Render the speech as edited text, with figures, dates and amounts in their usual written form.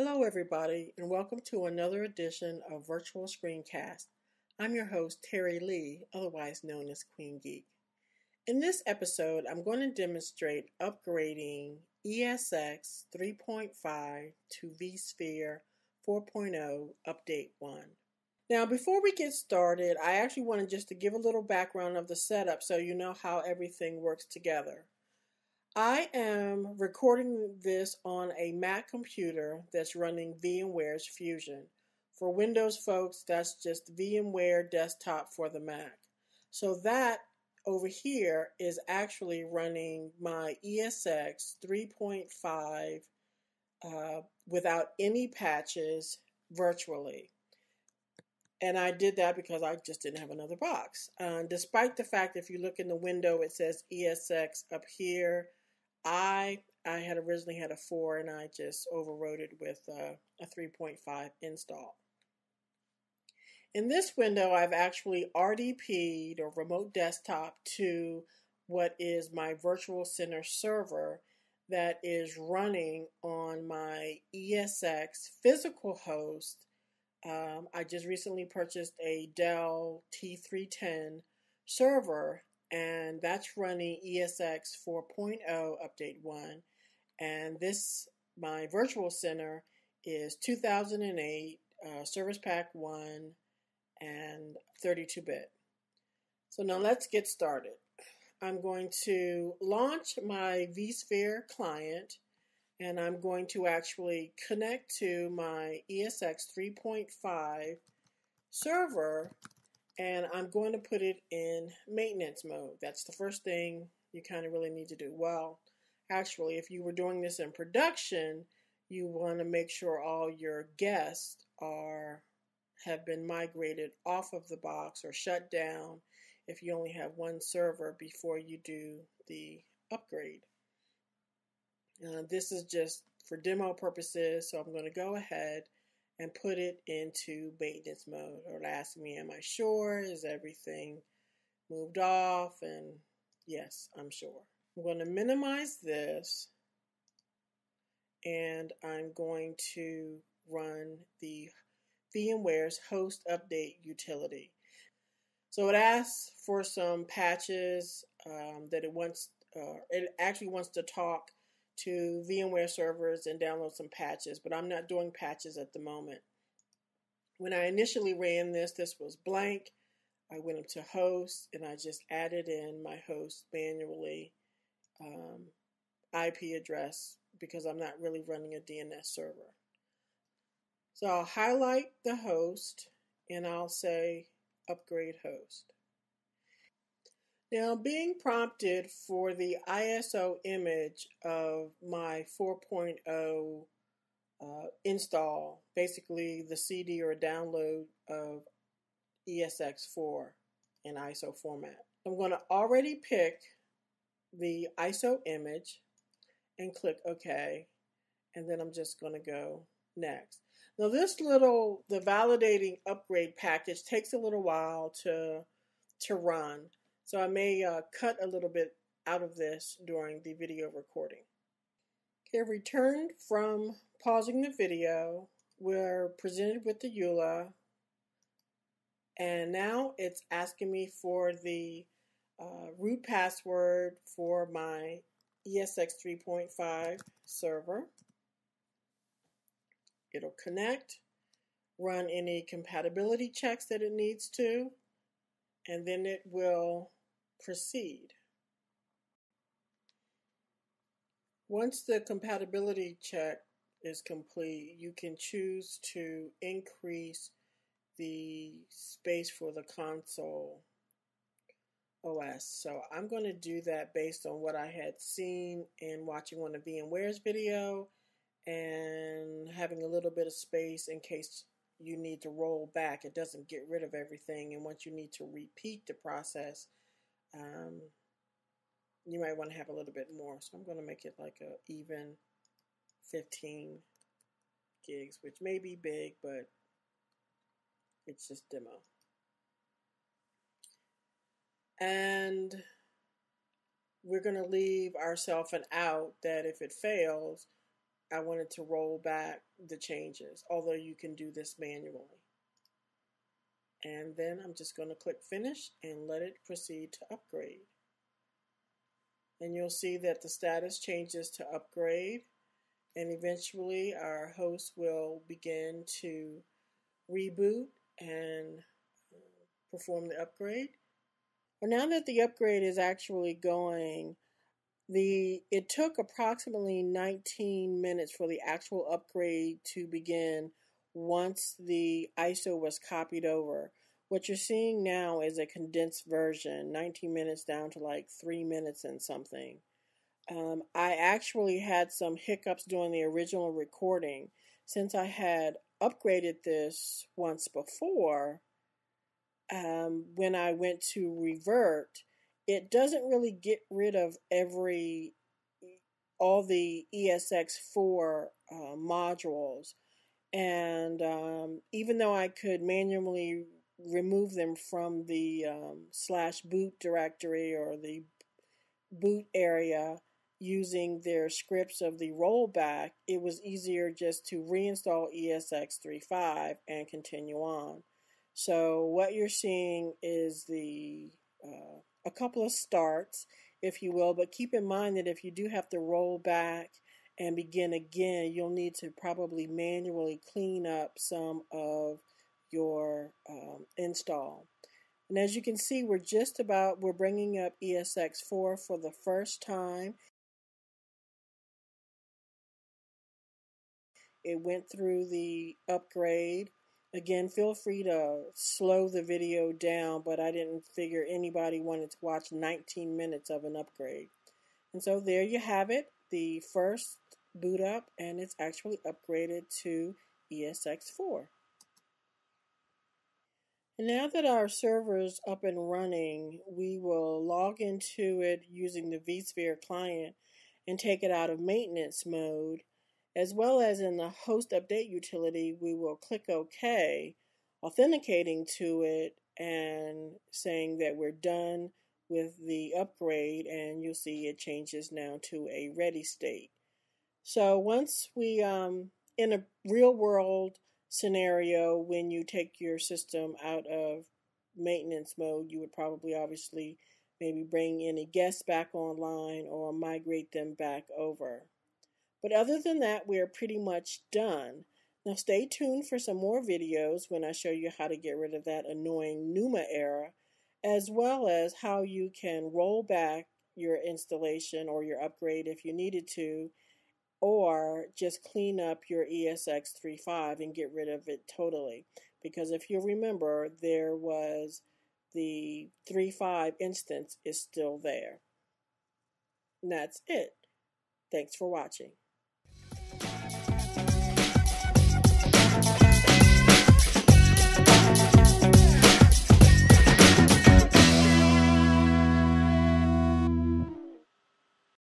Hello, everybody, and welcome to another edition of Virtual Screencast. I'm your host, Terry Lee, otherwise known as Queen Geek. In this episode, I'm going to demonstrate upgrading ESX 3.5 to vSphere 4.0 Update 1. Now, before we get started, I actually wanted just to give a little background of the setup so you know how everything works together. I am recording this on a Mac computer that's running VMware's Fusion. For Windows folks, that's just VMware Desktop for the Mac. So that over here is actually running my ESX 3.5 without any patches virtually. And I did that because I just didn't have another box. Despite the fact, if you look in the window, it says ESX up here. I had originally had a 4 and I just overrode it with a 3.5 install. In this window, I've actually RDP'd or remote desktop to what is my virtual center server that is running on my ESX physical host. I just recently purchased a Dell T310 server, and that's running ESX 4.0 Update 1. And this, my virtual center, is 2008 Service Pack 1 and 32-bit. So now let's get started. I'm going to launch my vSphere client, and I'm going to actually connect to my ESX 3.5 server, and I'm going to put it in maintenance mode. That's the first thing you kind of really need to do. Well, actually, if you were doing this in production, you want to make sure all your guests have been migrated off of the box or shut down if you only have one server before you do the upgrade. This is just for demo purposes, so I'm going to go ahead and put it into maintenance mode. It'll ask me, am I sure? Is everything moved off? And yes, I'm sure. I'm going to minimize this, and I'm going to run the VMware's host update utility. So it asks for some patches that it wants. It actually wants to talk to VMware servers and download some patches, but I'm not doing patches at the moment. When I initially ran this was blank. I went up to host and I just added in my host manually IP address because I'm not really running a DNS server. So I'll highlight the host and I'll say upgrade host. Now, being prompted for the ISO image of my 4.0 install, basically the CD or download of ESX4 in ISO format. I'm going to already pick the ISO image and click OK, and then I'm just going to go next. Now the validating upgrade package takes a little while to run. So I may cut a little bit out of this during the video recording. Okay, returned from pausing the video. We're presented with the EULA, and now it's asking me for the root password for my ESX 3.5 server. It'll connect, run any compatibility checks that it needs to, and then it will proceed. Once the compatibility check is complete, you can choose to increase the space for the console OS. So I'm going to do that based on what I had seen in watching one of VMware's video and having a little bit of space in case you need to roll back. It doesn't get rid of everything, and once you need to repeat the process, you might want to have a little bit more. So I'm going to make it like a even 15 gigs, which may be big, but it's just demo. And we're going to leave ourselves an out that if it fails, I wanted to roll back the changes, although you can do this manually. And then I'm just going to click finish and let it proceed to upgrade. And you'll see that the status changes to upgrade, and eventually our host will begin to reboot and perform the upgrade. But now that the upgrade is actually going, it took approximately 19 minutes for the actual upgrade to begin once the ISO was copied over. What you're seeing now is a condensed version, 19 minutes down to like 3 minutes and something. I actually had some hiccups during the original recording. Since I had upgraded this once before, when I went to revert, it doesn't really get rid of all the ESX4 modules. And even though I could manually remove them from the /boot directory or the boot area using their scripts of the rollback, it was easier just to reinstall ESX35 and continue on. So what you're seeing is a couple of starts, if you will, but keep in mind that if you do have to roll back and begin again, you'll need to probably manually clean up some of your install. And as you can see, we're bringing up ESX4 for the first time. It went through the upgrade. Again, feel free to slow the video down, but I didn't figure anybody wanted to watch 19 minutes of an upgrade. And so there you have it, the first boot up, and it's actually upgraded to ESX4. And now that our server is up and running, we will log into it using the vSphere client and take it out of maintenance mode. As well as in the host update utility, we will click OK, authenticating to it and saying that we're done with the upgrade, and you'll see it changes now to a ready state. So once we, in a real world scenario, when you take your system out of maintenance mode, you would probably obviously maybe bring any guests back online or migrate them back over. But other than that, we are pretty much done. Now stay tuned for some more videos when I show you how to get rid of that annoying NUMA error, as well as how you can roll back your installation or your upgrade if you needed to, or just clean up your ESX35 and get rid of it totally. Because if you remember, there was the 3.5 instance is still there. And that's it. Thanks for watching.